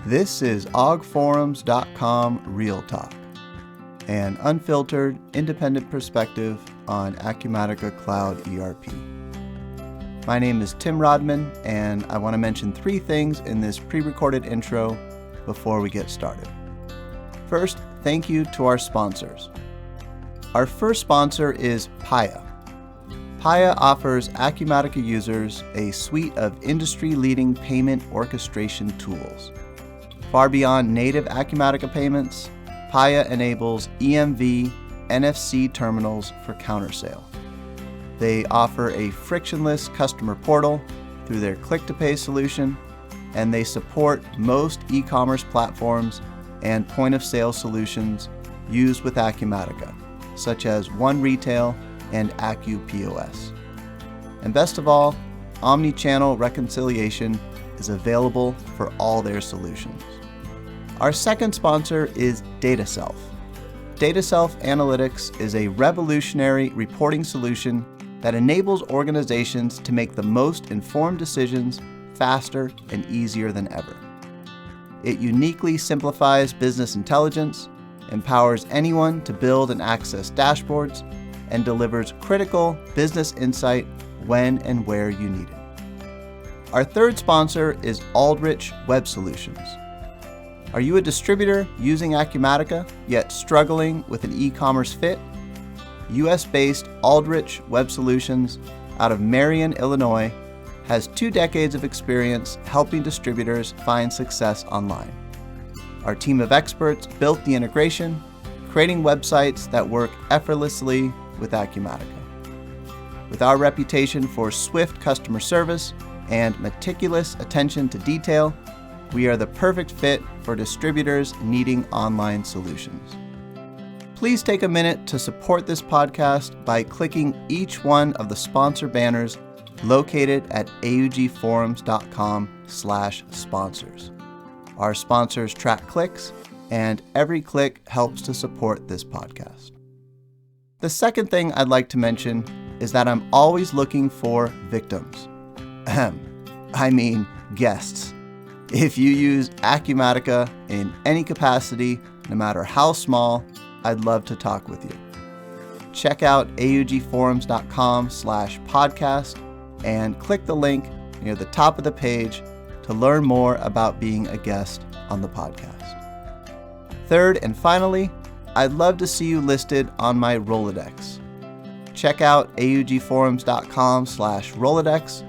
This is ogforums.com Real Talk, an unfiltered, independent perspective on Acumatica Cloud ERP. My name is Tim Rodman, and I want to mention three things in this pre-recorded intro before we get started. First, thank you to our sponsors. Our first sponsor is Paya. Paya offers Acumatica users a suite of industry-leading payment orchestration tools. Far beyond native Acumatica payments, Paya enables EMV NFC terminals for countersale. They offer a frictionless customer portal through their click-to-pay solution, and they support most e-commerce platforms and point-of-sale solutions used with Acumatica, such as One Retail and AcuPOS. And best of all, omni-channel reconciliation is available for all their solutions. Our second sponsor is DataSelf. DataSelf Analytics is a revolutionary reporting solution that enables organizations to make the most informed decisions faster and easier than ever. It uniquely simplifies business intelligence, empowers anyone to build and access dashboards, and delivers critical business insight when and where you need it. Our third sponsor is Aldrich Web Solutions. Are you a distributor using Acumatica, yet struggling with an e-commerce fit? US-based Aldrich Web Solutions out of Marion, Illinois, has 2 decades of experience helping distributors find success online. Our team of experts built the integration, creating websites that work effortlessly with Acumatica. With our reputation for swift customer service and meticulous attention to detail, we are the perfect fit for distributors needing online solutions. Please take a minute to support this podcast by clicking each one of the sponsor banners located at augforums.com/sponsors. Our sponsors track clicks, and every click helps to support this podcast. The second thing I'd like to mention is that I'm always looking for victims. I mean guests. If you use Acumatica in any capacity, no matter how small, I'd love to talk with you. Check out augforums.com/podcast and click the link near the top of the page to learn more about being a guest on the podcast. Third and finally, I'd love to see you listed on my Rolodex. Check out augforums.com/Rolodex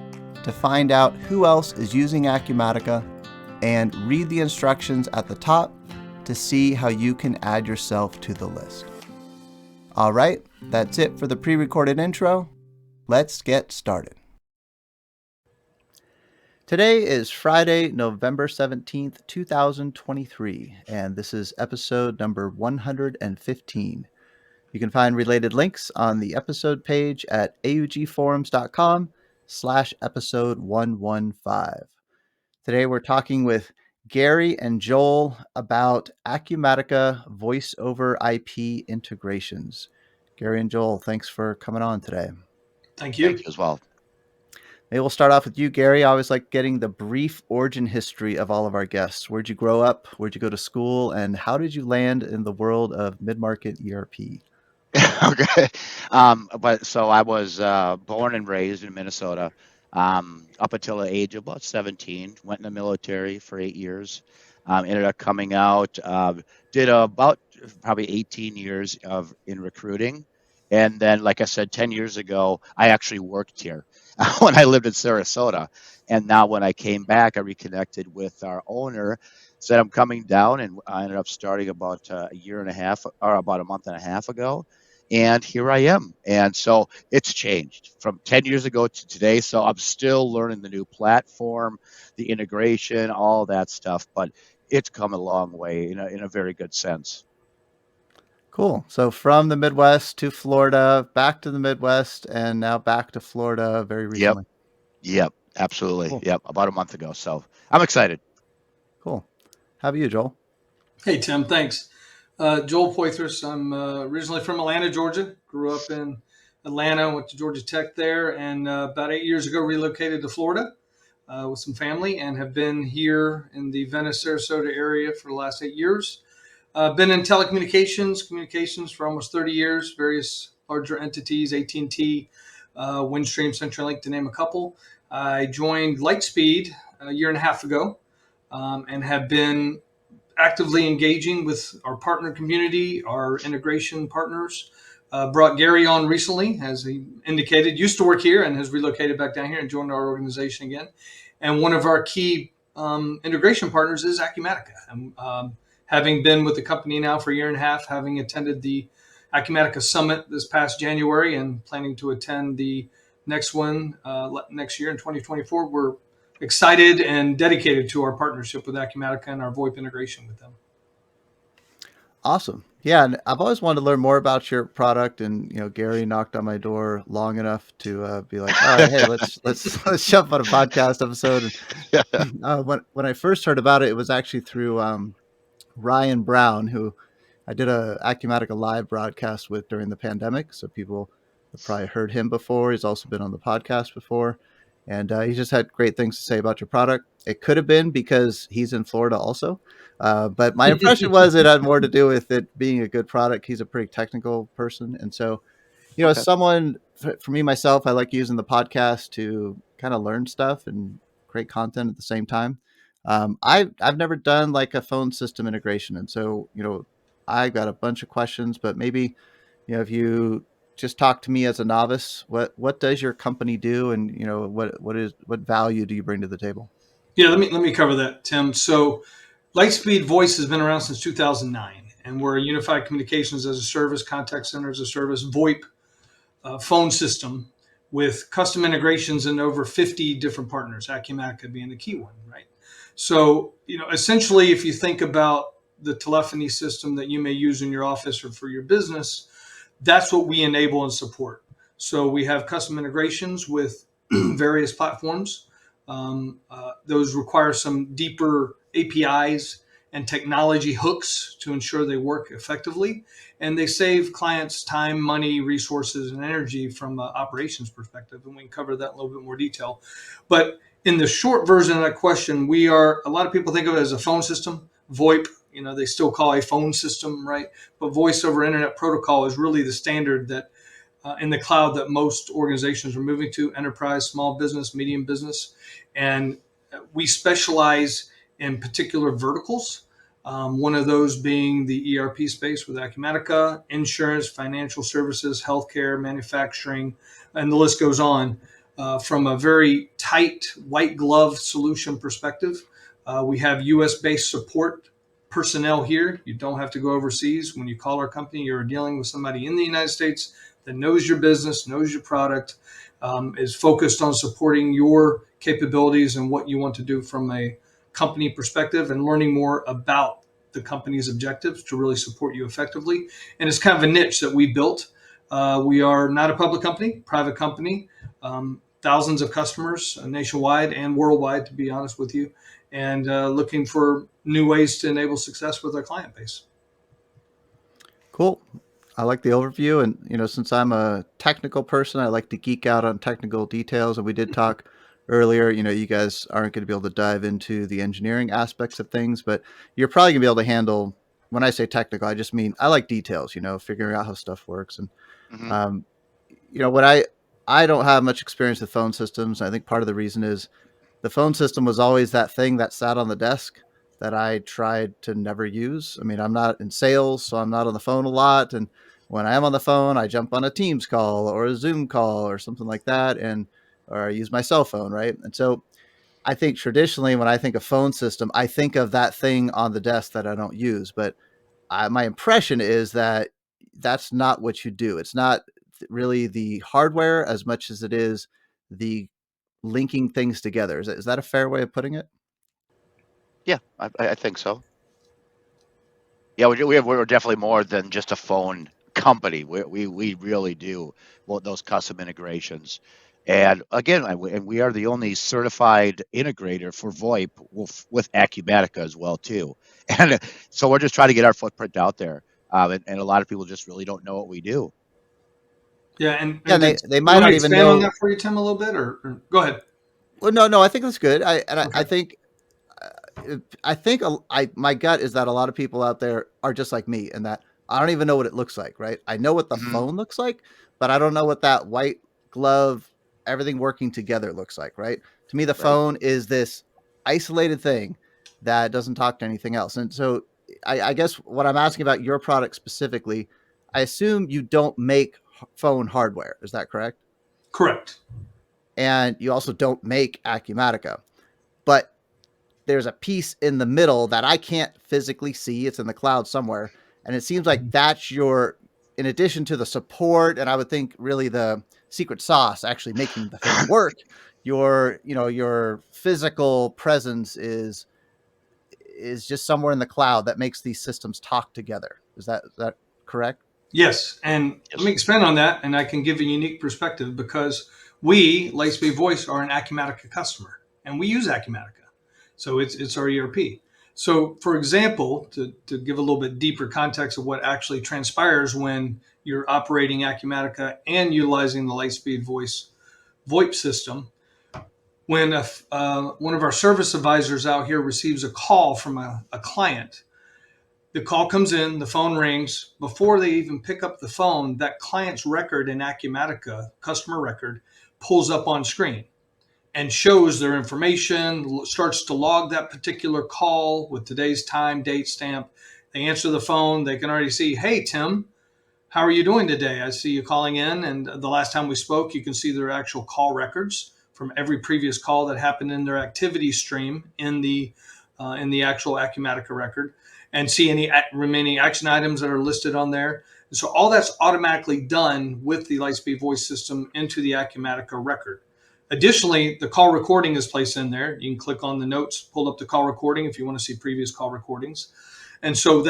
to find out who else is using Acumatica and read the instructions at the top to see how you can add yourself to the list. All right, that's it for the pre-recorded intro. Let's get started. Today is Friday, November 17th, 2023, and this is episode number 115. You can find related links on the episode page at augforums.com/episode 115. Today we're talking with Gary and Joel about Acumatica voice over IP integrations. Gary and Joel, thanks for coming on today. Thank you. Thank you as well. Maybe we'll start off with you, Gary. I always like getting the brief origin history of all of our guests. Where'd you grow up? Where'd you go to school? And how did you land in the world of mid-market ERP? Okay. So I was born and raised in Minnesota up until the age of about 17. Went in the military for 8 years. Ended up coming out. Did about probably 18 years in recruiting. And then, like I said, 10 years ago, I actually worked here when I lived in Sarasota. And now when I came back, I reconnected with our owner, said I'm coming down, and I ended up starting about a year and a half, or about a month and a half ago. And here I am. And so it's changed from 10 years ago to today. So I'm still learning the new platform, the integration, all that stuff. But it's come a long way in a very good sense. Cool. So from the Midwest to Florida, back to the Midwest, and now back to Florida very recently. Yep, absolutely. Cool. Yep, about a month ago. So I'm excited. Cool. How about you, Joel? Hey, Tim, thanks. Joel Poythress. I'm originally from Atlanta, Georgia. Grew up in Atlanta, went to Georgia Tech there, and about 8 years ago relocated to Florida. with some family, and have been here in the Venice, Sarasota area for the last 8 years. Been in communications for almost 30 years, various larger entities, AT&T, Windstream, CenturyLink, to name a couple. I joined Lightspeed a year and a half ago, and have been actively engaging with our partner community, our integration partners. Brought Gary on recently, as he indicated, used to work here and has relocated back down here and joined our organization again. And one of our key integration partners is Acumatica. And, having been with the company now for a year and a half, having attended the Acumatica Summit this past January and planning to attend the next one next year in 2024, we're excited and dedicated to our partnership with Acumatica and our VoIP integration with them. Awesome. Yeah, and I've always wanted to learn more about your product, and Gary knocked on my door long enough to be like, "All right, hey, let's jump on a podcast episode." And when I first heard about it, it was actually through Ryan Brown, who I did a Acumatica live broadcast with during the pandemic. So people have probably heard him before. He's also been on the podcast before. And he just had great things to say about your product. It could have been because he's in Florida also. But my impression was it had more to do with it being a good product. He's a pretty technical person. And so, as Okay. someone, for me, myself, I like using the podcast to kind of learn stuff and create content at the same time. I've never done like a phone system integration. And so, I got a bunch of questions, but maybe, if you just talk to me as a novice, what does your company do, and what value do you bring to the table? Yeah, let me cover that, Tim. So, Lightspeed Voice has been around since 2009, and we're a unified communications as a service, contact center as a service, VoIP phone system with custom integrations in over 50 different partners, Acumatica being the key one, right? So, essentially, if you think about the telephony system that you may use in your office or for your business, that's what we enable and support. So we have custom integrations with various platforms. Those require some deeper APIs and technology hooks to ensure they work effectively. And they save clients time, money, resources, and energy from an operations perspective. And we can cover that in a little bit more detail. But in the short version of that question, a lot of people think of it as a phone system, VoIP. They still call a phone system, right? But voice over internet protocol is really the standard that in the cloud that most organizations are moving to, enterprise, small business, medium business. And we specialize in particular verticals. One of those being the ERP space with Acumatica, insurance, financial services, healthcare, manufacturing, and the list goes on. From a very tight white glove solution perspective, we have US based support personnel here. You don't have to go overseas. When you call our company, you're dealing with somebody in the United States that knows your business, knows your product, is focused on supporting your capabilities and what you want to do from a company perspective, and learning more about the company's objectives to really support you effectively. And it's kind of a niche that we built. We are not a public company, private company, thousands of customers nationwide and worldwide, to be honest with you, and looking for new ways to enable success with our client base. Cool. I like the overview, and since I'm a technical person, I like to geek out on technical details. And we did talk earlier. You guys aren't going to be able to dive into the engineering aspects of things, but you're probably going to be able to handle. When I say technical, I just mean I like details. Figuring out how stuff works, and Mm-hmm. um, when I don't have much experience with phone systems. I think part of the reason is the phone system was always that thing that sat on the desk that I tried to never use. I mean, I'm not in sales, so I'm not on the phone a lot. And when I am on the phone, I jump on a Teams call or a Zoom call or something like that, or I use my cell phone, right? And so I think traditionally, when I think of phone system, I think of that thing on the desk that I don't use. But my impression is that that's not what you do. It's not really the hardware as much as it is the linking things together. Is that a fair way of putting it? Yeah, I think so. Yeah, we're definitely more than just a phone company. We really do those custom integrations. And again, and we are the only certified integrator for VoIP with Acumatica as well too. And so we're just trying to get our footprint out there. And a lot of people just really don't know what we do. Yeah, and Yeah, did they you might want me not to even expand on know. that for you, Tim, a little bit, or go ahead? Well, no, I think that's good. Okay. I think my gut is that a lot of people out there are just like me, and that I don't even know what it looks like. Right? I know what the Hmm. phone looks like, but I don't know what that white glove, everything working together looks like. Right? To me, the Right. phone is this isolated thing that doesn't talk to anything else. And so, I guess what I'm asking about your product specifically, I assume you don't make phone hardware. Is that correct? Correct. And you also don't make Acumatica, but there's a piece in the middle that I can't physically see. It's in the cloud somewhere. And it seems like that's your, in addition to the support, and I would think really the secret sauce actually making the thing work, your physical presence is just somewhere in the cloud that makes these systems talk together. Is that correct? Yes, and let me Yes. expand on that, and I can give a unique perspective because we, Lightspeed Voice, are an Acumatica customer, and we use Acumatica, so it's our ERP. So, for example, to give a little bit deeper context of what actually transpires when you're operating Acumatica and utilizing the Lightspeed Voice VoIP system, when one of our service advisors out here receives a call from a client, the call comes in, the phone rings. Before they even pick up the phone, that client's record in Acumatica, customer record, pulls up on screen and shows their information, starts to log that particular call with today's time, date stamp. They answer the phone. They can already see, hey, Tim, how are you doing today? I see you calling in. And the last time we spoke, you can see their actual call records from every previous call that happened in their activity stream in the actual Acumatica record, and see any remaining action items that are listed on there. And so all that's automatically done with the Lightspeed voice system into the Acumatica record. Additionally, the call recording is placed in there. You can click on the notes, pull up the call recording if you want to see previous call recordings. And so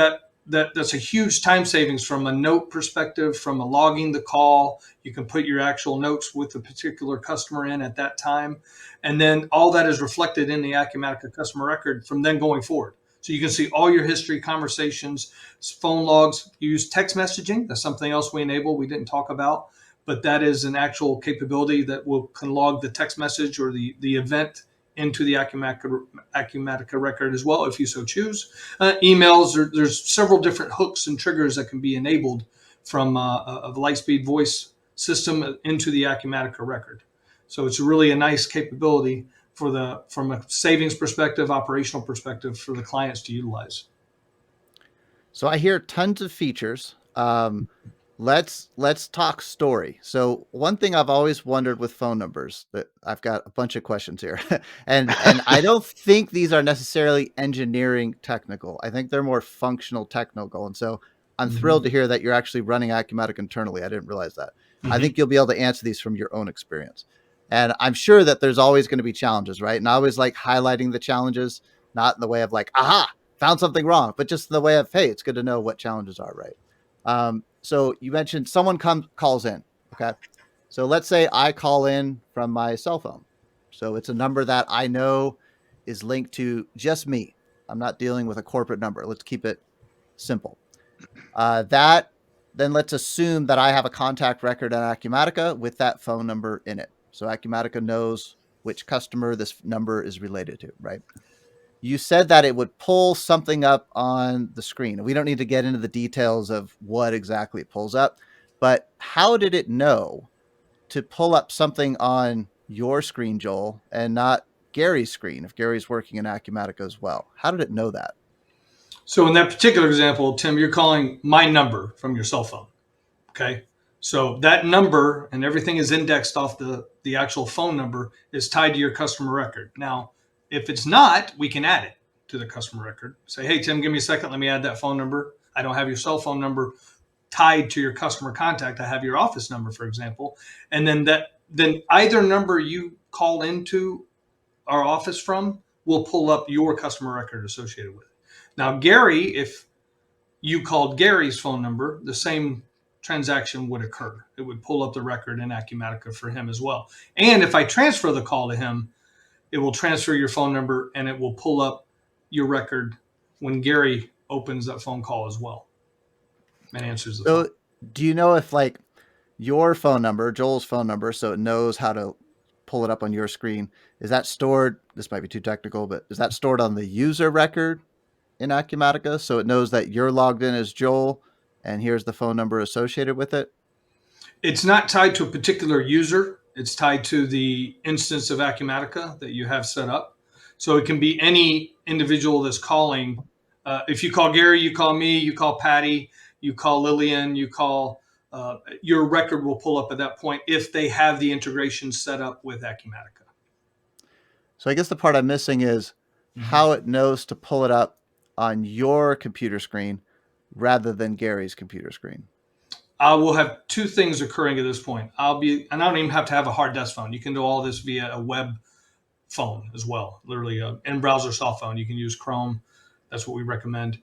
that's a huge time savings from a note perspective, from a logging the call. You can put your actual notes with the particular customer in at that time, and then all that is reflected in the Acumatica customer record from then going forward. So you can see all your history, conversations, phone logs. You use text messaging. That's something else we enable. We didn't talk about, but that is an actual capability that can log the text message or the event into the Acumatica record as well, if you so choose. Emails, there's several different hooks and triggers that can be enabled from a Lightspeed voice system into the Acumatica record. So it's really a nice capability from a savings perspective, operational perspective for the clients to utilize. So I hear tons of features. Let's talk story. So one thing I've always wondered with phone numbers, that I've got a bunch of questions here, and I don't think these are necessarily engineering technical. I think they're more functional technical. And so I'm thrilled Mm-hmm. to hear that you're actually running Acumatic internally. I didn't realize that. I Mm-hmm. think you'll be able to answer these from your own experience. And I'm sure that there's always going to be challenges, right? And I always like highlighting the challenges, not in the way of like, aha, found something wrong, but just the way of, hey, it's good to know what challenges are, right? So you mentioned someone calls in. Okay. So let's say I call in from my cell phone. So it's a number that I know is linked to just me. I'm not dealing with a corporate number. Let's keep it simple. That then let's assume that I have a contact record at Acumatica with that phone number in it. So Acumatica knows which customer this number is related to, right? You said that it would pull something up on the screen. We don't need to get into the details of what exactly it pulls up, but how did it know to pull up something on your screen, Joel, and not Gary's screen if Gary's working in Acumatica as well? How did it know that? So in that particular example, Tim, you're calling my number from your cell phone. Okay. So that number and everything is indexed off the actual phone number is tied to your customer record. Now, if it's not, we can add it to the customer record. Say, hey, Tim, give me a second. Let me add that phone number. I don't have your cell phone number tied to your customer contact. I have your office number, for example. And then either number you call into our office from will pull up your customer record associated with it. Now, Gary, if you called Gary's phone number, the same transaction would occur. It would pull up the record in Acumatica for him as well. And if I transfer the call to him, it will transfer your phone number and it will pull up your record when Gary opens that phone call as well and answers the phone. So, do you know if like your phone number, Joel's phone number, so it knows how to pull it up on your screen, is that stored? This might be too technical, but is that stored on the user record in Acumatica, so it knows that you're logged in as Joel, and here's the phone number associated with it? It's not tied to a particular user. It's tied to the instance of Acumatica that you have set up. So it can be any individual that's calling. If you call Gary, you call me, you call Patty, you call Lillian, you call, your record will pull up at that point if they have the integration set up with Acumatica. So I guess the part I'm missing is how it knows to pull it up on your computer screen rather than Gary's computer screen. I will have two things occurring at this point. And I don't even have to have a hard desk phone. You can do all this via a web phone as well, literally an in-browser soft phone. You can use Chrome. That's what we recommend.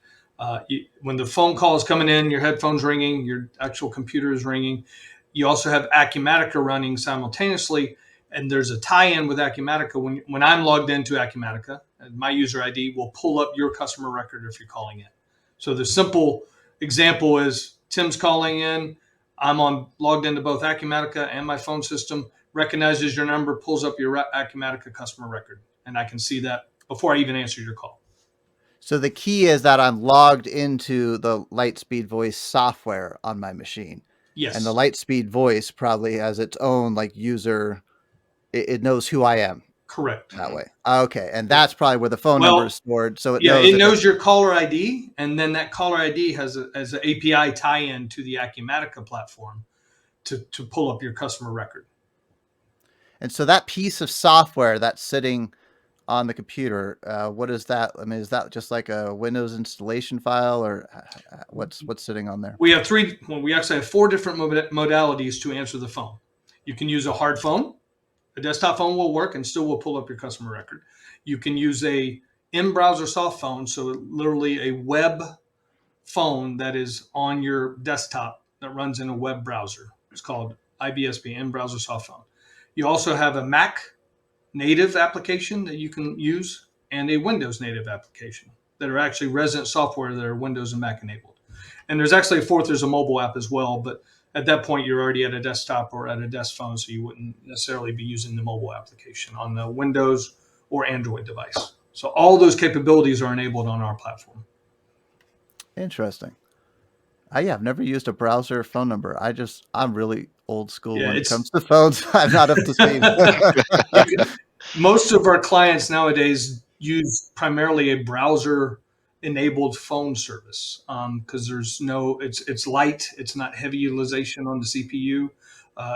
When the phone call is coming in, your headphone's ringing, your actual computer is ringing. You also have Acumatica running simultaneously, and there's a tie-in with Acumatica. When I'm logged into Acumatica, my user ID will pull up your customer record if you're calling in. So the simple example is Tim's calling in. I'm logged into both Acumatica and my phone system, recognizes your number, pulls up your Acumatica customer record, and I can see that before I even answer your call. So the key is that I'm logged into the Lightspeed voice software on my machine. Yes. And the Lightspeed voice probably has its own like user. It knows who I am. Correct. That way. Okay. And that's probably where the phone number is stored. So it knows. It knows your caller ID, and then that caller ID has an API tie-in to the Acumatica platform to pull up your customer record. And so that piece of software that's sitting on the computer, what is that? I mean, is that just like a Windows installation file, or what's sitting on there? We actually have 4 different modalities to answer the phone. You can use a hard phone. A desktop phone will work and still will pull up your customer record. You can use a in-browser soft phone, so literally a web phone that is on your desktop that runs in a web browser. It's called IBSP, in-browser soft phone. You also have a Mac native application that you can use and a Windows native application that are actually resident software that are Windows and Mac enabled. And there's actually there's a mobile app as well, but at that point you're already at a desktop or at a desk phone, so you wouldn't necessarily be using the mobile application on the Windows or Android device. So all those capabilities are enabled on our platform. Interesting. I've never used a browser phone number. I'm really old school when it comes to phones. I'm not up to speed. Most of our clients nowadays use primarily a browser enabled phone service because it's light, it's not heavy utilization on the CPU,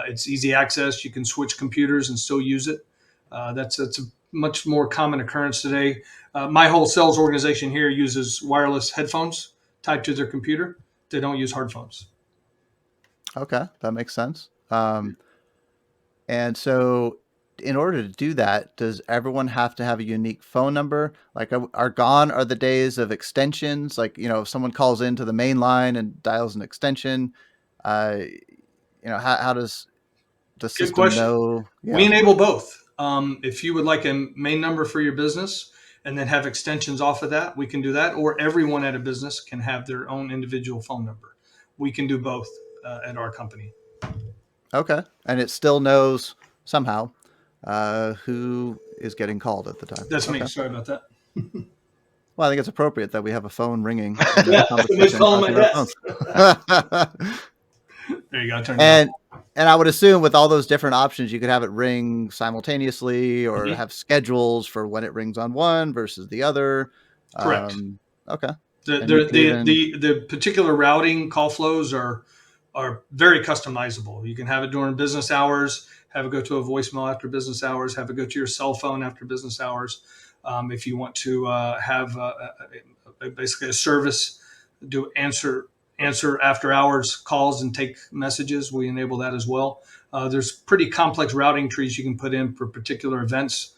it's easy access. You can switch computers and still use it. That's a much more common occurrence today. My whole sales organization here uses wireless headphones tied to their computer. They don't use hard phones. Okay, that makes sense. And so in order to do that, does everyone have to have a unique phone number? Like, are the days of extensions? Like, if someone calls into the main line and dials an extension, how does the system know? Yeah. We enable both. If you would like a main number for your business and then have extensions off of that, we can do that. Or everyone at a business can have their own individual phone number. We can do both at our company. Okay. And it still knows somehow who is getting called at the time. That's me. Sorry about that. Well, I think it's appropriate that we have a phone ringing. Yeah, somebody's calling my desk. There you go. Turn it on. And I would assume with all those different options, you could have it ring simultaneously or have schedules for when it rings on one versus the other. Correct. Okay. The particular routing call flows are very customizable. You can have it during business hours, have it go to a voicemail after business hours, have it go to your cell phone after business hours. If you want to have basically a service, do answer after hours calls and take messages, we enable that as well. There's pretty complex routing trees you can put in for particular events,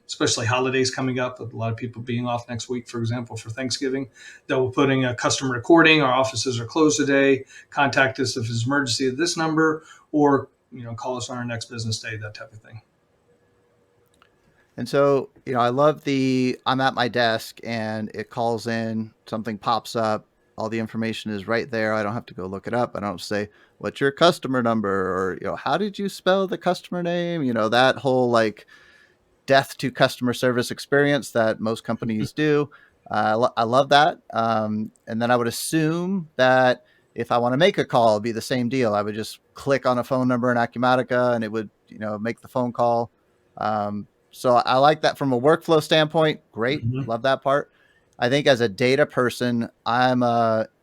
especially holidays coming up, with a lot of people being off next week, for example, for Thanksgiving. That we're putting a customer recording. Our offices are closed today. Contact us if it's an emergency at this number, or call us on our next business day, that type of thing. And so, I love I'm at my desk and it calls in, something pops up all the information is right there. I don't have to go look it up. I don't say, what's your customer number? Or, how did you spell the customer name? That whole like death to customer service experience that most companies do. I love that. And then I would assume that if I want to make a call, it'd be the same deal. I would just click on a phone number in Acumatica and it would, make the phone call. So I like that from a workflow standpoint. Great. Mhm. Love that part. I think as a data person, I'm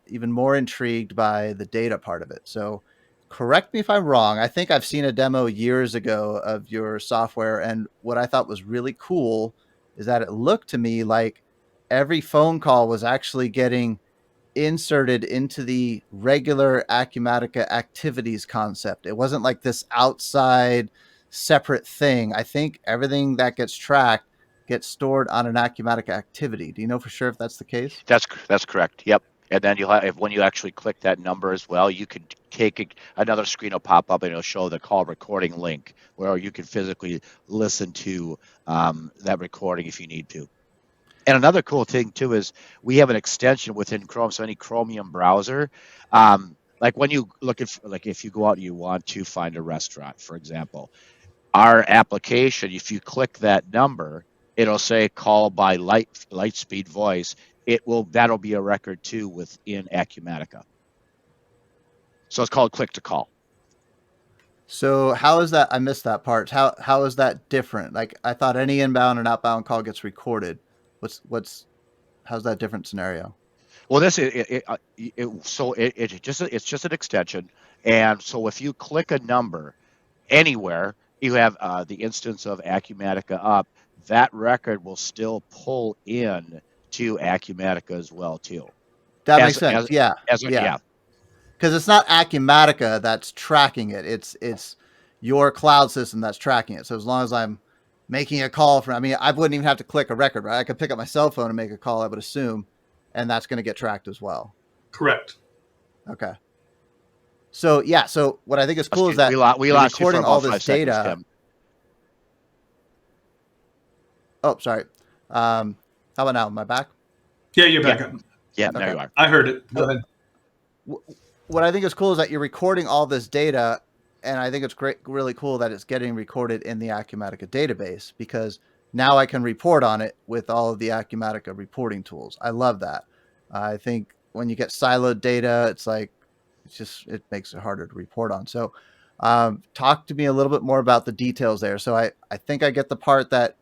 even more intrigued by the data part of it. So correct me if I'm wrong. I think I've seen a demo years ago of your software. And what I thought was really cool is that it looked to me like every phone call was actually getting inserted into the regular Acumatica activities concept. It wasn't like this outside separate thing. I think everything that gets tracked gets stored on an Acumatica activity. Do you know for sure if that's the case? That's correct. Yep. And then you'll have, when you actually click that number as well, you can take another screen will pop up and it'll show the call recording link where you can physically listen to that recording if you need to. And another cool thing too is we have an extension within Chrome. So any Chromium browser, like when you look at, like if you go out and you want to find a restaurant, for example, our application, if you click that number, it'll say call by Lightspeed voice. That'll be a record too within Acumatica. So it's called click to call. So how is that? I missed that part. How is that different? Like I thought any inbound and outbound call gets recorded. How's that different scenario? Well, it's just an extension, and so if you click a number anywhere, you have the instance of Acumatica up. That record will still pull in to Acumatica as well too. That makes sense. Yeah. Yeah. Because it's not Acumatica that's tracking it. It's your cloud system that's tracking it. So as long as I'm making a call I wouldn't even have to click a record, right? I could pick up my cell phone and make a call, I would assume, and that's going to get tracked as well. Correct. Okay. So yeah. So what I think is cool is that we you're lost you for recording about all this 5 seconds, data. Tim. Oh, sorry. How about now? Am I back? Yeah, you're back up. Yeah, Okay. there you are. I heard it. Go ahead. What I think is cool is that you're recording all this data, and I think it's really cool that it's getting recorded in the Acumatica database because now I can report on it with all of the Acumatica reporting tools. I love that. I think when you get siloed data, it makes it harder to report on. So talk to me a little bit more about the details there. So I think I get the part that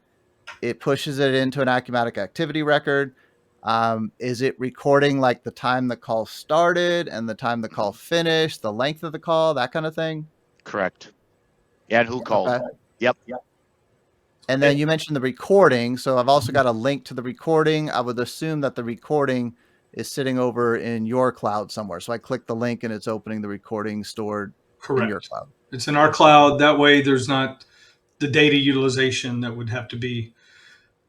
it pushes it into an Acumatica activity record. Is it recording like the time the call started and the time the call finished, the length of the call, that kind of thing? Correct. Yeah, and who called? Okay. Yep. And then you mentioned the recording. So I've also got a link to the recording. I would assume that the recording is sitting over in your cloud somewhere. So I click the link and it's opening the recording stored in your Correct. cloud. It's in our cloud. That way, there's not the data utilization that would have to be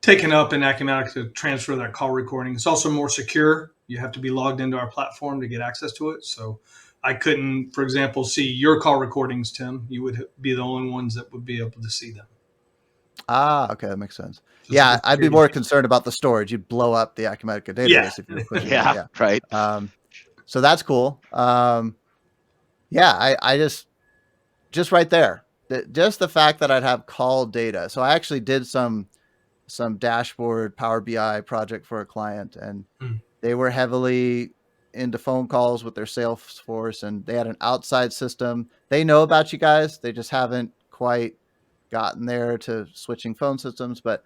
taken up in Acumatica to transfer that call recording. It's also more secure. You have to be logged into our platform to get access to it. So I couldn't, for example, see your call recordings, Tim. You would be the only ones that would be able to see them. Ah, okay, that makes sense. So Yeah, I'd be more concerned about the storage. You'd blow up the Acumatica database if you were pushing it. Yeah, right. So that's cool. Yeah, I just right there, just the fact that I'd have call data. So I actually did some dashboard Power BI project for a client, and they were heavily into phone calls with their Salesforce, and they had an outside system. They know about you guys. They just haven't quite gotten there to switching phone systems, but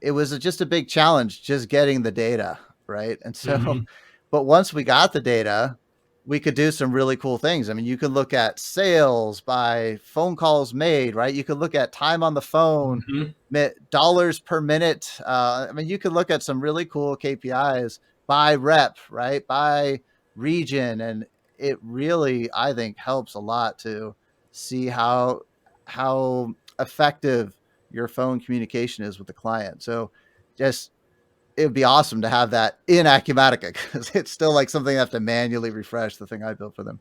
it was just a big challenge just getting the data, right? And so, but once we got the data, we could do some really cool things. I mean, you could look at sales by phone calls made, right? You could look at time on the phone, dollars per minute. I mean, you could look at some really cool KPIs by rep, right? By region. And it really, I think, helps a lot to see how effective your phone communication is with the client. So just it would be awesome to have that in Acumatica because it's still like something I have to manually refresh the thing I built for them.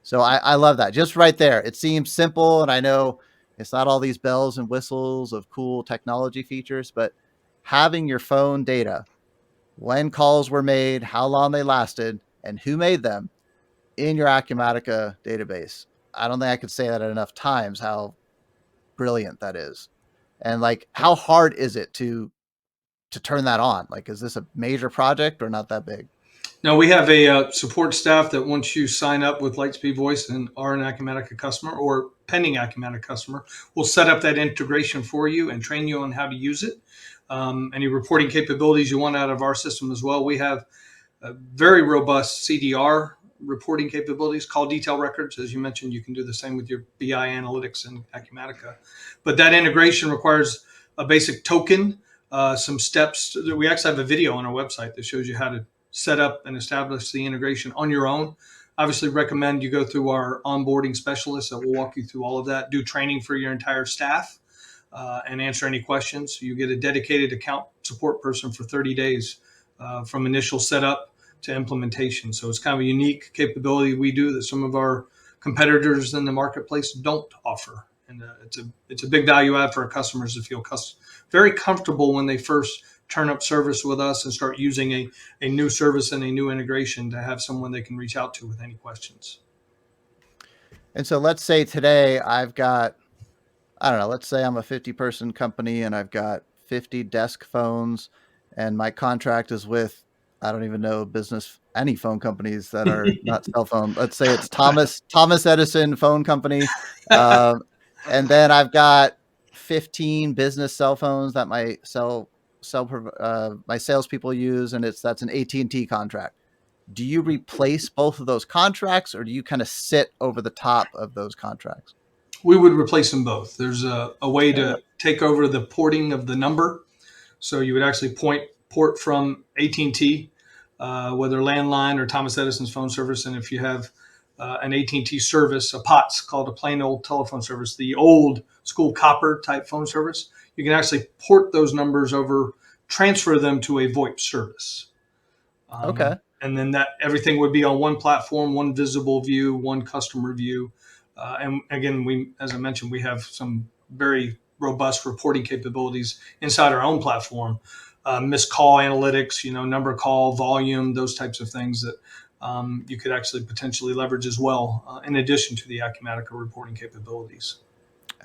So I love that. Just right there. It seems simple. And I know it's not all these bells and whistles of cool technology features, but having your phone data, when calls were made, how long they lasted, and who made them in your Acumatica database. I don't think I could say that enough times how brilliant that is. And like, how hard is it to turn that on? Like, is this a major project or not that big? Now we have a support staff that once you sign up with Lightspeed Voice and are an Acumatica customer or pending Acumatica customer, will set up that integration for you and train you on how to use it. Any reporting capabilities you want out of our system as well. We have very robust CDR reporting capabilities, call detail records. As you mentioned, you can do the same with your BI analytics and Acumatica. But that integration requires a basic token, some steps. We actually have a video on our website that shows you how to set up and establish the integration on your own. Obviously, recommend you go through our onboarding specialist that will walk you through all of that, do training for your entire staff, and answer any questions. You get a dedicated account support person for 30 days from initial setup to implementation. So it's kind of a unique capability we do that some of our competitors in the marketplace don't offer. And it's a big value add for our customers to feel very comfortable when they first turn up service with us and start using a new service and a new integration to have someone they can reach out to with any questions. And so let's say today I've got, I don't know, let's say I'm a 50-person company and I've got 50 desk phones and my contract is with, I don't even know any phone companies that are not cell phone. Let's say it's Thomas Edison Phone Company. And then I've got 15 business cell phones that my my salespeople use, and that's an AT&T contract. Do you replace both of those contracts, or do you kind of sit over the top of those contracts? We would replace them both. There's a way to take over the porting of the number. So you would actually port from AT&T, whether landline or Thomas Edison's phone service. And if you have an AT&T service, a POTS called a plain old telephone service, the old school copper type phone service, you can actually port those numbers over, transfer them to a VoIP service. Okay. And then that everything would be on one platform, one visible view, one customer view. And again, as I mentioned, we have some very robust reporting capabilities inside our own platform. Missed call analytics, number call, volume, those types of things that you could actually potentially leverage as well, in addition to the Acumatica reporting capabilities.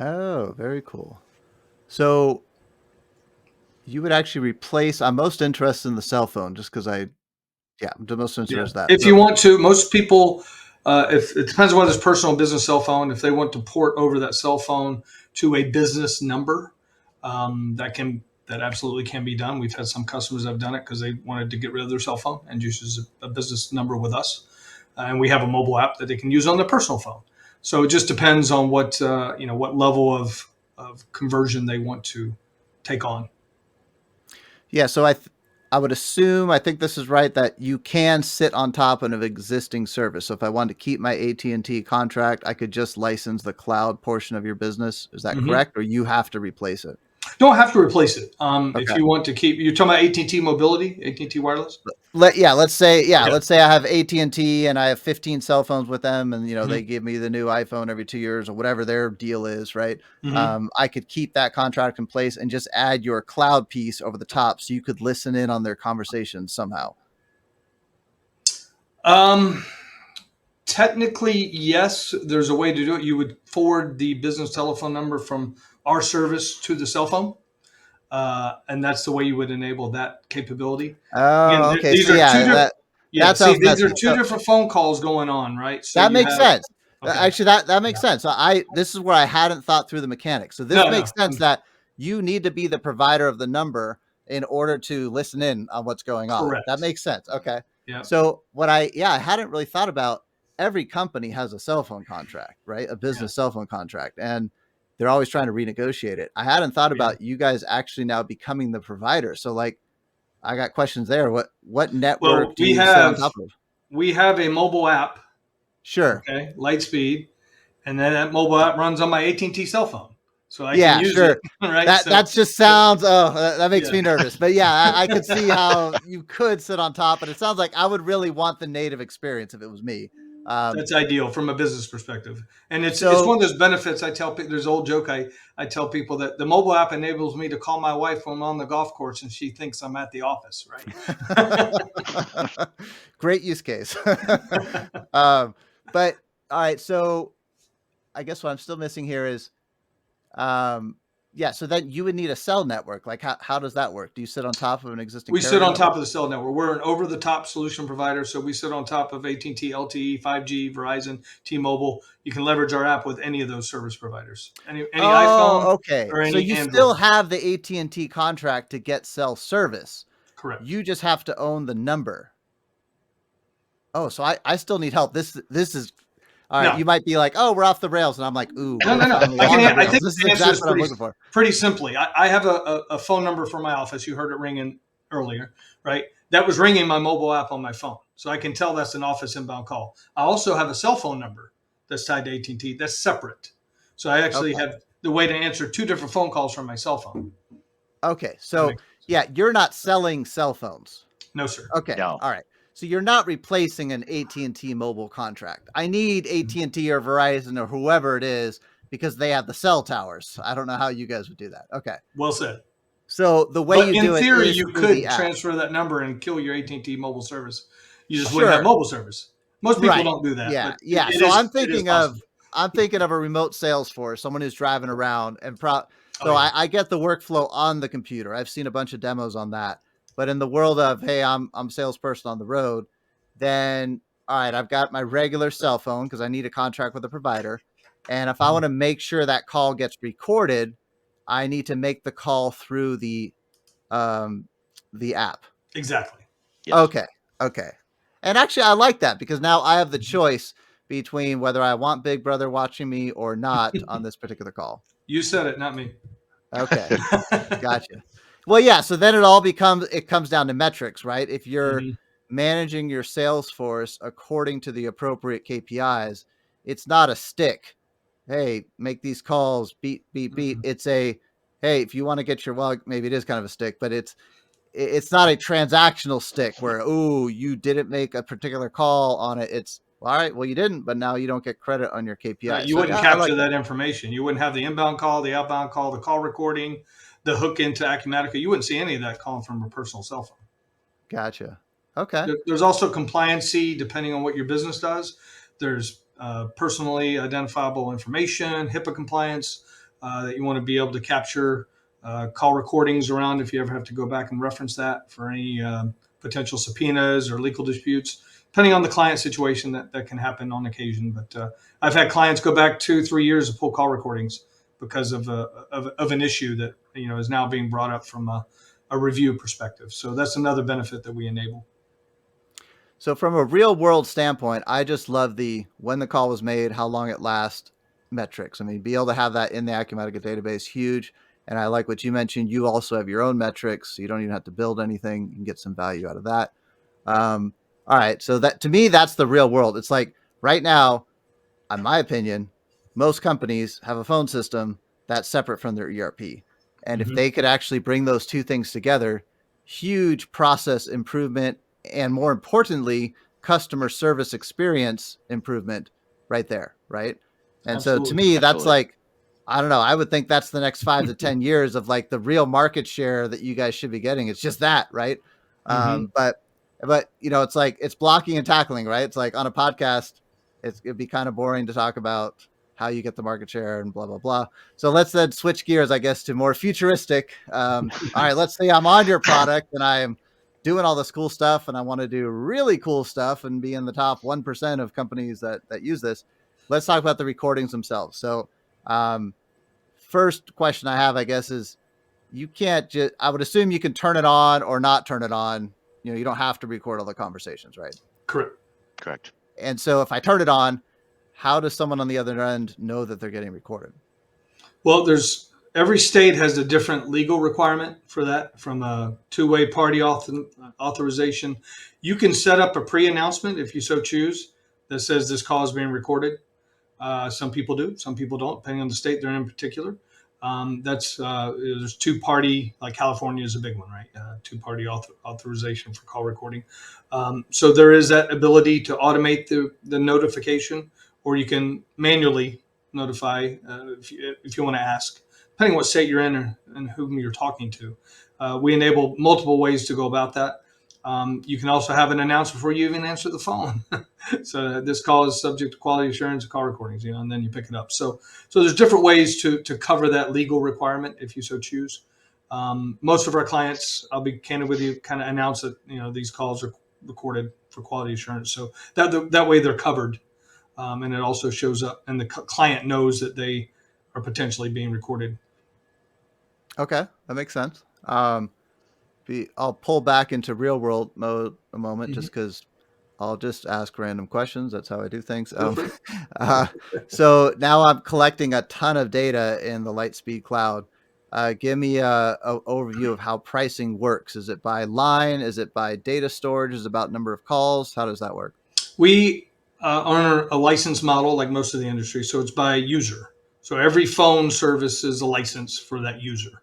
Oh, very cool. So you would actually replace, I'm most interested in the cell phone just because I'm most interested in that. If you want to, most people, if it depends on whether it's personal or business cell phone, if they want to port over that cell phone to a business number, that absolutely can be done. We've had some customers that have done it because they wanted to get rid of their cell phone and use a business number with us. And we have a mobile app that they can use on their personal phone. So it just depends on what level of conversion they want to take on. Yeah, so I would assume, I think this is right, that you can sit on top of an existing service. So if I wanted to keep my AT&T contract, I could just license the cloud portion of your business. Is that correct? Or you have to replace it? Don't have to replace it. Okay. If you want to keep, you're talking about AT&T Mobility, AT&T Wireless. Let's say I have AT&T and I have 15 cell phones with them, and they give me the new iPhone every 2 years or whatever their deal is, right? I could keep that contract in place and just add your cloud piece over the top, so you could listen in on their conversations somehow. Technically, yes. There's a way to do it. You would forward the business telephone number from our service to the cell phone. And that's the way you would enable that capability. Oh, Again, okay. These so are yeah, two different. These are messy. two different phone calls going on, right? So that makes sense. Okay. Actually, that makes sense. So this is where I hadn't thought through the mechanics. So this makes sense that you need to be the provider of the number in order to listen in on what's going on. Correct. That makes sense. Okay. Yeah. So I hadn't really thought about, every company has a cell phone contract, right? A business cell phone contract, and they're always trying to renegotiate it. I hadn't thought about you guys actually now becoming the provider. So like, I got questions there. What network do you sit on top of? We have a mobile app. Sure. Okay. Lightspeed. And then that mobile app runs on my AT&T cell phone. So I can use it. Right. That just sounds, that makes me nervous. But yeah, I could see how you could sit on top. And it sounds like I would really want the native experience if it was me. That's ideal from a business perspective. And it's So one of those benefits I tell people. There's an old joke I tell people that the mobile app enables me to call my wife when I'm on the golf course and she thinks I'm at the office, right? great use case. um, but all right, so I guess what I'm still missing here is, um, yeah. So then you would need a cell network. Like, how does that work? Do you sit on top of an existing We sit carrier on top network? of the cell network. We're an over-the-top solution provider, so we sit on top of AT&T, LTE, 5G, Verizon, T-Mobile. You can leverage our app with any of those service providers, any iPhone Oh, okay. or So any you still Android. have the AT&T contract to get cell service. Correct. You just have to own the number. Oh, so I still need help. This is all right. No, You might be like, oh, we're off the rails, and I'm like, ooh, no, we're no, no. finally on the I rails. think This is the answer is exactly what I'm looking for. pretty simply. I have a phone number for my office. You heard it ringing earlier, right? That was ringing my mobile app on my phone, so I can tell that's an office inbound call. I also have a cell phone number that's tied to AT&T. That's separate. So I actually Okay. have the way to answer two different phone calls from my cell phone. Okay. That So makes sense. yeah, you're not selling cell phones. No, sir. Okay. No. All right. So you're not replacing an AT&T mobile contract. I need AT&T or Verizon or whoever it is because they have the cell towers. I don't know how you guys would do that. Okay. Well said. So the way But you in do it theory, is you through the could app. transfer that number and kill your AT&T mobile service. You just wouldn't have Sure. mobile service. Most people Right. don't do that, Yeah. but Yeah. So it is possible. I'm thinking of a remote sales force, someone who's driving around and Oh so yeah. I get the workflow on the computer. I've seen a bunch of demos on that. But in the world of, hey, I'm a salesperson on the road, then all right, I've got my regular cell phone because I need a contract with a provider. And if I want to make sure that call gets recorded, I need to make the call through um the app. Exactly. Yes. Okay. Okay. And actually, I like that because now I have the choice between whether I want Big Brother watching me or not on this particular call. You said it, not me. Okay. Gotcha. Well, yeah. So then it comes down to metrics, right? If you're Mhm. managing your sales force according to the appropriate KPIs, it's not a stick. Hey, make these calls, beat, beat, beat. Mhm. It's a, hey, if you want to get well, maybe it is kind of a stick, but it's not a transactional stick where, oh, you didn't make a particular call on it. It's all right. Well, you didn't, but now you don't get credit on your KPI. You So wouldn't yeah, I like capture that. that information. You wouldn't have the inbound call, the outbound call, the call recording, the hook into Acumatica. You wouldn't see any of that calling from a personal cell phone. Gotcha. Okay. There's also compliancy depending on what your business does. There's personally identifiable information, HIPAA compliance that you want to be able to capture call recordings around if you ever have to go back and reference that for any potential subpoenas or legal disputes. Depending on the client situation, that can happen on occasion. But I've had clients go back 2-3 years to pull call recordings because of an issue that is now being brought up from a review perspective. So that's another benefit that we enable. So from a real world standpoint, I just love the when the call was made, how long it lasts metrics. I mean, be able to have that in the Acumatica database, huge. And I like what you mentioned. You also have your own metrics, so you don't even have to build anything. You can get some value out of that. All right. So that to me, that's the real world. It's like right now, in my opinion, most companies have a phone system that's separate from their ERP. And if Mm-hmm. they could actually bring those two things together, huge process improvement and more importantly, customer service experience improvement right there. Right. And so to Absolutely. me, that's Absolutely. like, I don't know. I would think that's the next 5 to 10 years of like the real market share that you guys should be getting. It's just that, right? Mm-hmm. But it's like it's blocking and tackling, right? It's like on a podcast, it'd be kind of boring to talk about how you get the market share and blah blah blah. So let's then switch gears, I guess, to more futuristic. All right, let's say I'm on your product and I am doing all this cool stuff, and I want to do really cool stuff and be in the top 1% of companies that use this. Let's talk about the recordings themselves. So, um, first question I have, I guess, is you can't just. I would assume you can turn it on or not turn it on. You don't have to record all the conversations, right? Correct. Correct. And so if I turn it on, how does someone on the other end know that they're getting recorded? Well, there's every state has a different legal requirement for that from a two-way party authorization. You can set up a pre-announcement if you so choose that says this call is being recorded. Some people do, some people don't, depending on the state they're in particular. There's two-party, like California is a big one, right? Two-party authorization for call recording. So there is that ability to automate the notification, or you can manually notify if you want to ask, depending on what state you're in and whom you're talking to. We enable multiple ways to go about that. You can also have an announcement before you even answer the phone. So this call is subject to quality assurance and call recordings, and then you pick it up. So there's different ways to cover that legal requirement if you so choose. Most of our clients, I'll be candid with you, kind of announce that these calls are recorded for quality assurance. So that way they're covered, and it also shows up, and the client knows that they are potentially being recorded. Okay, that makes sense. I'll pull back into real world mode a moment, just because I'll just ask random questions. That's how I do things. uh, so now I'm collecting a ton of data in the Lightspeed cloud. Give me a overview of how pricing works. Is it by line? Is it by data storage? Is it about number of calls? How does that work? We are a license model like most of the industry, so it's by user. So every phone service is a license for that user.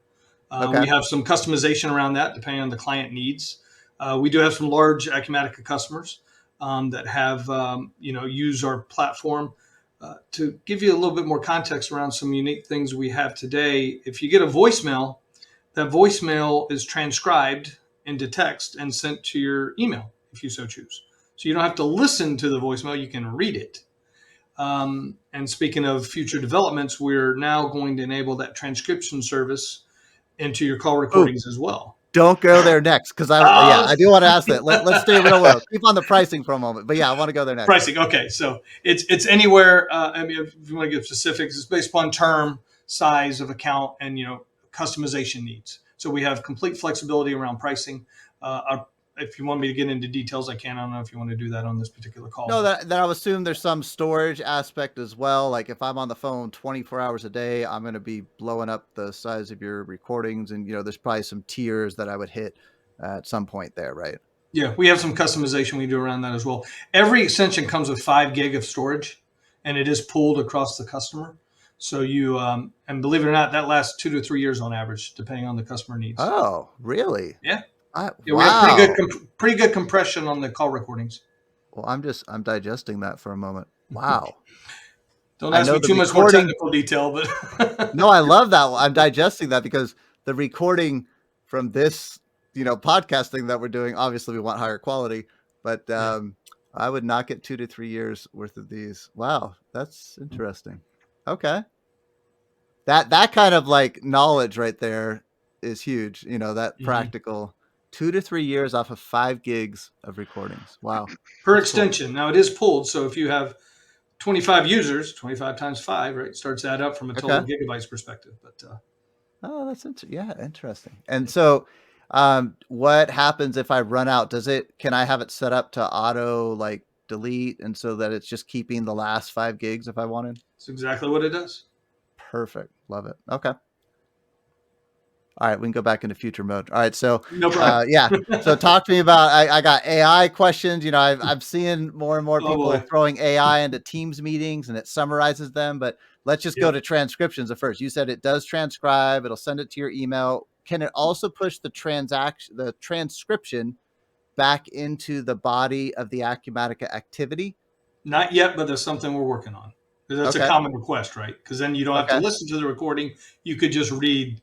Okay. We have some customization around that depending on the client needs. We do have some large Acumatica customers that have use our platform. To give you a little bit more context around some unique things we have today, if you get a voicemail, that voicemail is transcribed into text and sent to your email if you so choose. So you don't have to listen to the voicemail, you can read it. And speaking of future developments, we're now going to enable that transcription service into your call recordings as well. Don't go there next, because I do want to ask that. Let's stay real world. Keep on the pricing for a moment, but I want to go there next. Pricing, okay. So it's anywhere. If you want to give specifics, it's based upon term, size of account, and customization needs. So we have complete flexibility around pricing. If you want me to get into details, I can. I don't know if you want to do that on this particular call. No, that I would assume there's some storage aspect as well. Like if I'm on the phone 24 hours a day, I'm going to be blowing up the size of your recordings, and there's probably some tiers that I would hit at some point there, right? Yeah, we have some customization we do around that as well. Every extension comes with 5 gig of storage, and it is pooled across the customer. So you and believe it or not, that lasts 2 to 3 years on average, depending on the customer needs. Oh, really? Yeah. Wow. We have pretty good compression on the call recordings. Well, I'm digesting that for a moment. Wow. Don't ask me too much more technical detail, but no, I love that. I'm digesting that because the recording from this, podcasting that we're doing, obviously we want higher quality, but I would not get 2 to 3 years worth of these. Wow, that's interesting. Okay. That kind of like knowledge right there is huge. That practical 2 to 3 years off of 5 gigs of recordings. Wow. Per extension. Cool. Now it is pooled. So if you have 25 users, 25 times 5, right? Starts that up from a total gigabytes perspective. But oh, that's interesting. And so what happens if I run out? Can I have it set up to auto like delete, and so that it's just keeping the last 5 gigs if I wanted? That's exactly what it does. Perfect. Love it. Okay. All right, we can go back into future mode. All right, so no problem. So talk to me about. I got AI questions. I'm seeing more and more people throwing AI into Teams meetings, and it summarizes them. But let's just go to transcriptions at first. You said it does transcribe. It'll send it to your email. Can it also push the transcription back into the body of the Acumatica activity? Not yet, but there's something we're working on. That's a common request, right? Because then you don't have to listen to the recording. You could just read.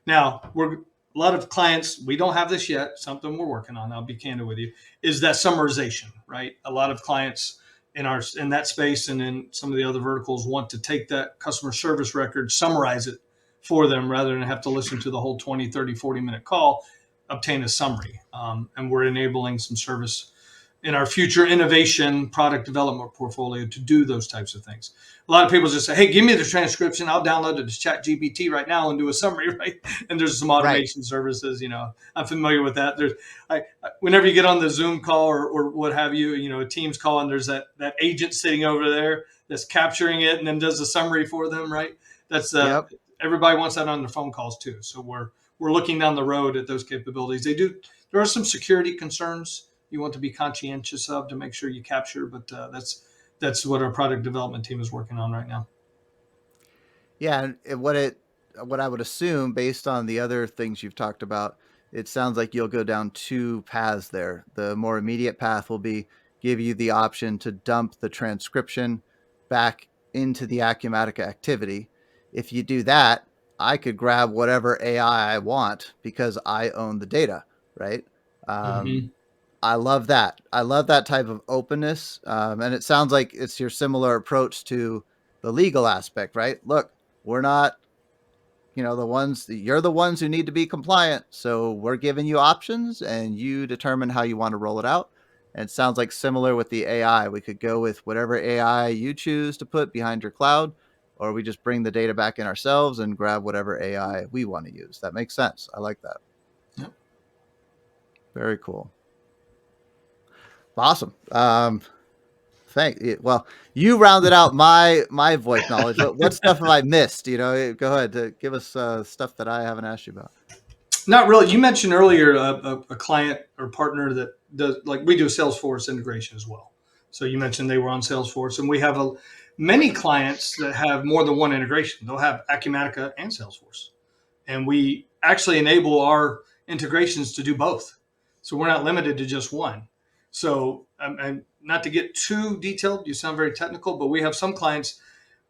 Now, a lot of clients, we don't have this yet. Something we're working on, I'll be candid with you, is that summarization, right? A lot of clients in that space and in some of the other verticals want to take that customer service record, summarize it for them rather than have to listen to the whole 20, 30, 40-minute call, obtain a summary. And we're enabling some service in our future innovation product development portfolio to do those types of things. A lot of people just say, hey, give me the transcription. I'll download it to ChatGPT right now and do a summary, right? And there's some automation services, I'm familiar with that. Whenever you get on the Zoom call or what have you, a Teams call, and there's that agent sitting over there that's capturing it and then does a summary for them, right? That's everybody wants that on their phone calls too. So we're looking down the road at those capabilities. There are some security concerns you want to be conscientious of to make sure you capture, but that's what our product development team is working on right now. Yeah, and what it what I would assume, based on the other things you've talked about, it sounds like you'll go down two paths there. The more immediate path will be give you the option to dump the transcription back into the Acumatica activity. If you do that, I could grab whatever AI I want because I own the data, right? Um, Hmm. I love that. I love that type of openness. And it sounds like it's your similar approach to the legal aspect, right? Look, we're not, you're the ones who need to be compliant. So we're giving you options and you determine how you want to roll it out. And it sounds like similar with the AI. We could go with whatever AI you choose to put behind your cloud, or we just bring the data back in ourselves and grab whatever AI we want to use. That makes sense. I like that. Yep. Very cool. Awesome. Well, you rounded out my VoIP knowledge. What stuff have I missed? Go ahead to give us stuff that I haven't asked you about. Not really. You mentioned earlier a client or partner that does, like we do Salesforce integration as well. So you mentioned they were on Salesforce, and we have many clients that have more than one integration. They'll have Acumatica and Salesforce, and we actually enable our integrations to do both. So we're not limited to just one. So, and not to get too detailed, you sound very technical, but we have some clients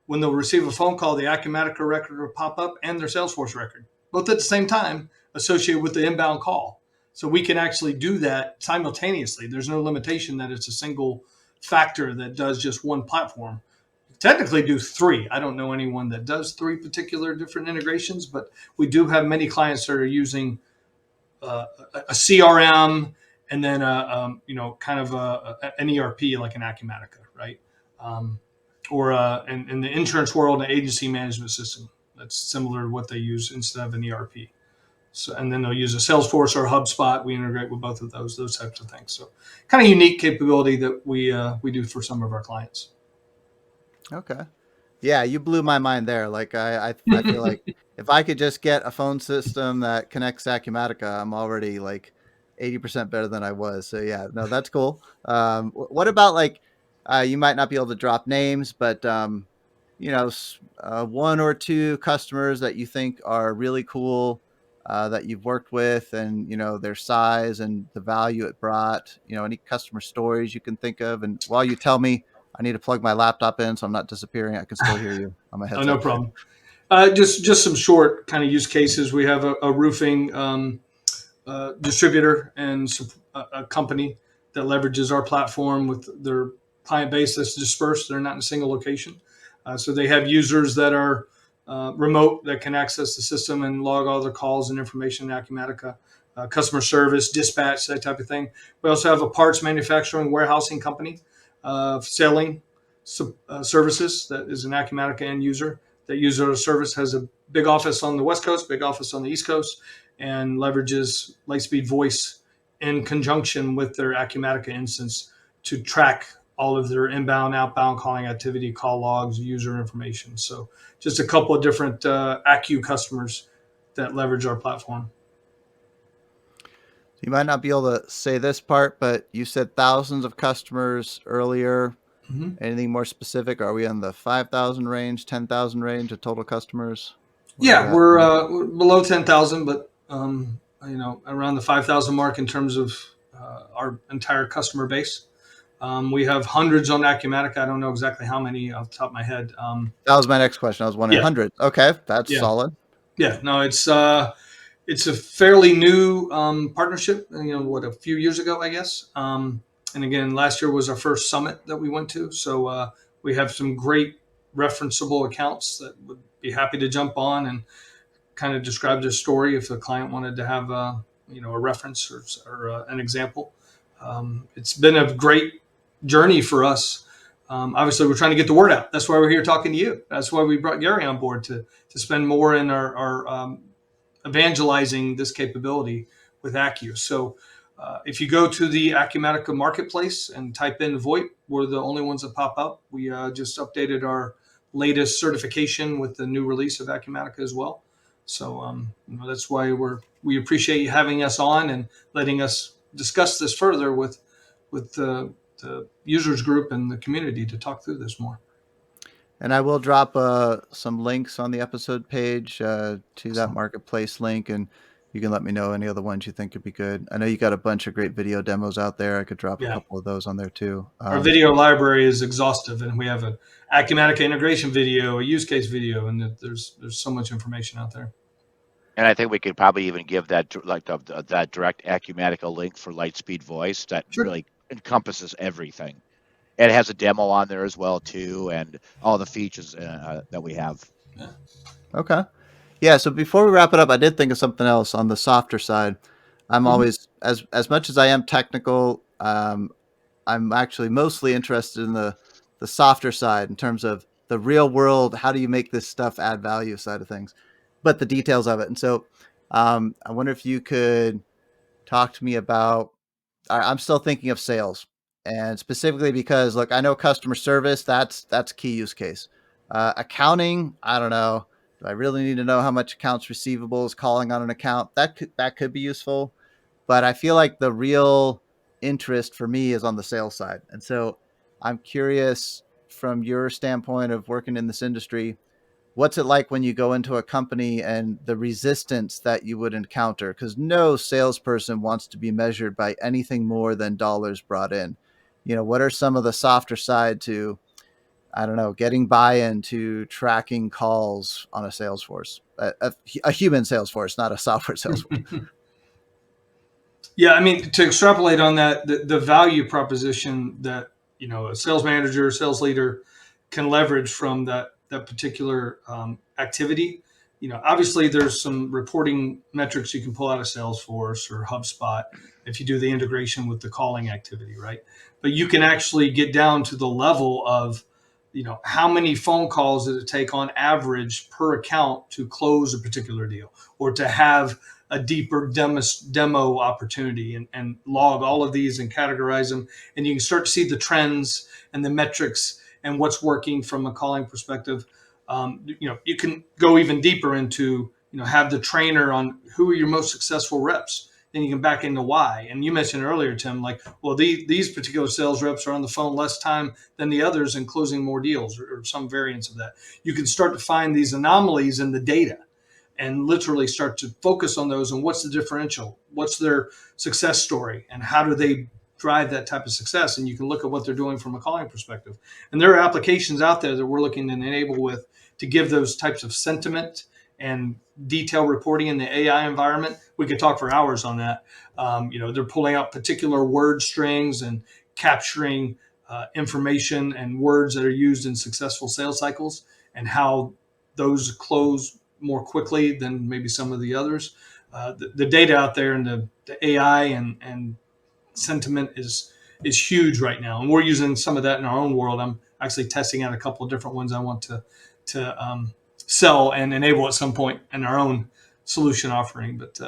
when they'll receive a phone call, the Acumatica record will pop up and their Salesforce record, both at the same time, associated with the inbound call. So we can actually do that simultaneously. There's no limitation that it's a single factor that does just one platform. Technically do three. I don't know anyone that does three particular different integrations, but we do have many clients that are using a CRM and then kind of an ERP like an Acumatica, right? Or in the insurance world, an agency management system that's similar to what they use instead of an ERP. So, and then they'll use a Salesforce or a HubSpot. We integrate with both of those types of things. So, kind of unique capability that we do for some of our clients. Okay. Yeah, you blew my mind there. Like I feel like if I could just get a phone system that connects Acumatica, I'm already like 80% better than I was. So yeah, no, that's cool. What about like you might not be able to drop names, but one or two customers that you think are really cool that you've worked with, and their size and the value it brought. Any customer stories you can think of. And while you tell me, I need to plug my laptop in so I'm not disappearing. I can still hear you on my Oh, no headset. problem. Just some short kind of use cases. We have a roofing distributor and a company that leverages our platform with their client base that's dispersed. They're not in a single location. So they have users that are remote that can access the system and log all their calls and information in Acumatica, customer service, dispatch, that type of thing. We also have a parts manufacturing warehousing company selling services that is an Acumatica end user. That user service has a big office on the West Coast, big office on the East Coast, and leverages Lightspeed Voice in conjunction with their Acumatica instance to track all of their inbound, outbound calling activity, call logs, user information. So just a couple of different Acu customers that leverage our platform. You might not be able to say this part, but you said thousands of customers earlier. Mm-hmm. Anything more specific? Are we on the 5,000 range, 10,000 range of total customers? Where are we Yeah, at? we're below 10,000, but around the 5,000 mark in terms of our entire customer base. We have hundreds on Acumatica. I don't know exactly how many off the top of my head. That was my next question. I was wondering Yeah, hundreds. Okay, that's yeah, solid. yeah. No, it's a fairly new partnership. What, a few years ago, I guess. And again, last year was our first summit that we went to. So we have some great referenceable accounts that would be happy to jump on and kind of describe their story if the client wanted to have a reference or an example. It's been a great journey for us. Obviously, we're trying to get the word out. That's why we're here talking to you. That's why we brought Gary on board to spend more in our evangelizing this capability with Acu. So if you go to the Acumatica marketplace and type in VoIP, we're the only ones that pop up. We just updated our latest certification with the new release of Acumatica as well. So that's why we appreciate you having us on and letting us discuss this further with the users group and the community to talk through this more. And I will drop some links on the episode page to that marketplace link, and you can let me know any other ones you think could be good. I know you got a bunch of great video demos out there. I could drop a Yeah. couple of those on there too. Our video library is exhaustive, and we have a Acumatica integration video, a use case video, and there's so much information out there. And I think we could probably even give that like that direct Acumatica link for Lightspeed voice that really encompasses everything. And it has a demo on there as well too, and all the features that we have. Yeah. Okay. Yeah. So before we wrap it up, I did think of something else on the softer side. I'm always as much as I am technical. I'm actually mostly interested in the softer side in terms of the real world. How do you make this stuff add value side of things, but the details of it. And so I wonder if you could talk to me about. I'm still thinking of sales, and specifically because look, I know customer service. That's key use case. Accounting, I don't know. Do I really need to know how much accounts receivable is calling on an account? That could be useful, but I feel like the real interest for me is on the sales side. And so I'm curious from your standpoint of working in this industry, what's it like when you go into a company and the resistance that you would encounter? Because no salesperson wants to be measured by anything more than dollars brought in. What are some of the softer side to, I don't know, getting buy-in to tracking calls on a Salesforce, a human Salesforce, not a software Salesforce? Yeah, I mean, to extrapolate on that, the value proposition that a sales manager, sales leader can leverage from that particular activity. Obviously, there's some reporting metrics you can pull out of Salesforce or HubSpot if you do the integration with the calling activity, right? But you can actually get down to the level of, how many phone calls did it take on average per account to close a particular deal, or to have a deeper demo opportunity, and log all of these and categorize them. And you can start to see the trends and the metrics and what's working from a calling perspective. You can go even deeper into, have the trainer on who are your most successful reps. Then you can back into why. And you mentioned earlier, Tim, like, well, these particular sales reps are on the phone less time than the others and closing more deals, or some variance of that. You can start to find these anomalies in the data and literally start to focus on those, and what's the differential, what's their success story, and how do they drive that type of success. And you can look at what they're doing from a calling perspective. And there are applications out there that we're looking to enable with to give those types of sentiment and detail reporting in the AI environment. We could talk for hours on that. They're pulling out particular word strings and capturing information and words that are used in successful sales cycles, and how those close more quickly than maybe some of the others. The data out there and the AI and sentiment is huge right now, and we're using some of that in our own world. I'm actually testing out a couple of different ones I want to sell and enable at some point in our own solution offering. But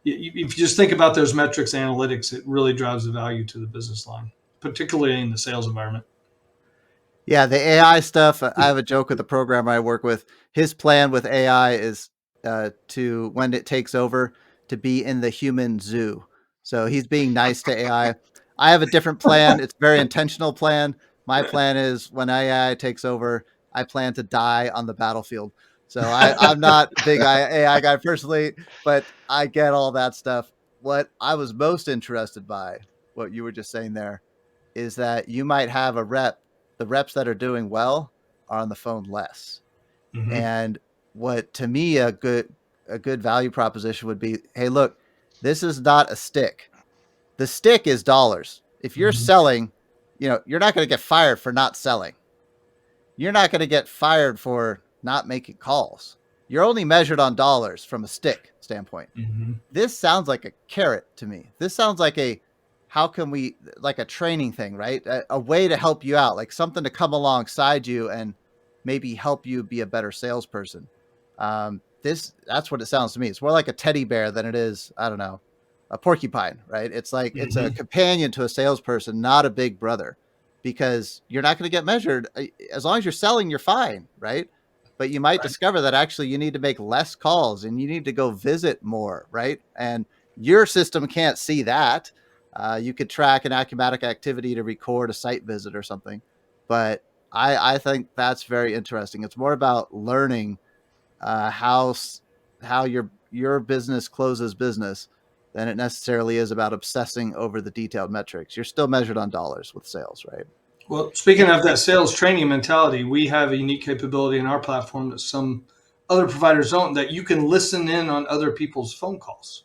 if you just think about those metrics, analytics, it really drives the value to the business line, particularly in the sales environment. Yeah, the AI stuff. I have a joke with the programmer I work with. His plan with AI is to, when it takes over, to be in the human zoo. So he's being nice to AI. I have a different plan. It's a very intentional plan. My plan is when AI takes over, I plan to die on the battlefield. So I'm not a big AI guy personally, but I get all that stuff. What I was most interested by, what you were just saying there, is that you might have the reps that are doing well are on the phone less. Mm-hmm. And what to me a good value proposition would be, hey, look, this is not a stick. The stick is dollars. If you're Mm-hmm. selling, you're not going to get fired for not selling. You're not going to get fired for not making calls. You're only measured on dollars from a stick standpoint. Mm-hmm. This sounds like a carrot to me. This sounds like how can we, like a training thing, right? A way to help you out, like something to come alongside you and maybe help you be a better salesperson. That's what it sounds to me. It's more like a teddy bear than it is, I don't know, a porcupine, right? It's like it's a Mm-hmm. companion to a salesperson, not a big brother, because you're not going to get measured. As long as you're selling, you're fine, right? But you might Right. discover that actually you need to make less calls and you need to go visit more, right? And your system can't see that. You could track an Acumatica activity to record a site visit or something, but I think that's very interesting. It's more about learning how your business closes business than it necessarily is about obsessing over the detailed metrics. You're still measured on dollars with sales, right? Well, speaking of that sales training mentality, we have a unique capability in our platform that some other providers don't, that you can listen in on other people's phone calls.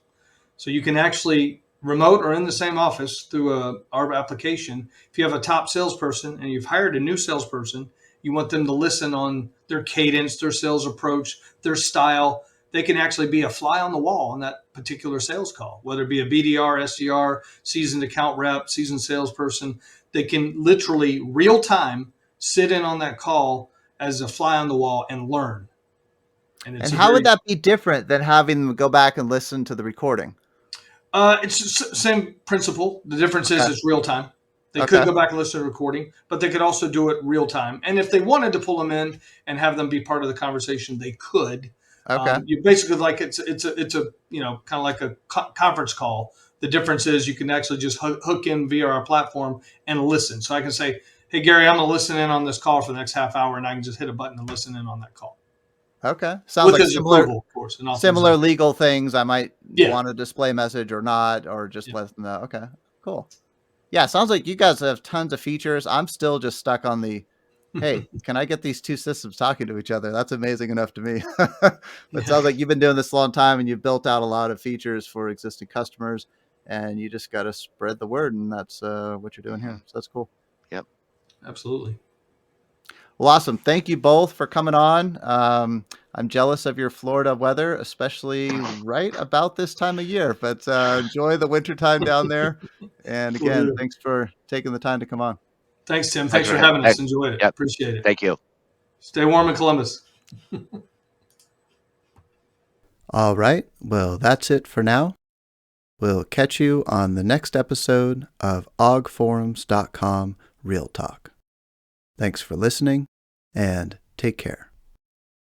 So you can actually remote or in the same office through our application. If you have a top salesperson and you've hired a new salesperson, you want them to listen on their cadence, their sales approach, their style. They can actually be a fly on the wall on that particular sales call, whether it be a BDR, SDR, seasoned account rep, seasoned salesperson. They can literally real time sit in on that call as a fly on the wall and learn. And it's And a how would very that be different than having them go back and listen to the recording? It's the same principle. The difference is Okay. it's real time. They could Okay. go back and listen to the recording, but they could also do it real time. And if they wanted to pull them in and have them be part of the conversation, they could. Okay. You basically like it's a kind of like a conference call. The difference is you can actually just hook in via our platform and listen. So I can say, "Hey Gary, I'm going to listen in on this call for the next half hour," and I can just hit a button and listen in on that call Okay. Sounds with like his approval, of course, and similar authorization. legal things. I might Yeah, want a display message or not, or just yeah. let them know. Okay. Cool. Yeah, sounds like you guys have tons of features. I'm still just stuck on the, hey, can I get these two systems talking to each other? That's amazing enough to me. But it Yeah, sounds like you've been doing this a long time and you've built out a lot of features for existing customers, and you just got to spread the word, and that's what you're doing Hmm. here. So that's cool. Yep. absolutely. Well, awesome. Thank you both for coming on. I'm jealous of your Florida weather, especially right about this time of year, but enjoy the winter time down there. And Will again, do. thanks for taking the time to come on. Thanks, Tim. Thanks Thanks for for having hey, us. Enjoyed it. yep. Appreciate it. Thank you. Stay warm in Columbus. All right. Well, that's it for now. We'll catch you on the next episode of ogforums.com Real Talk. Thanks for listening and take care.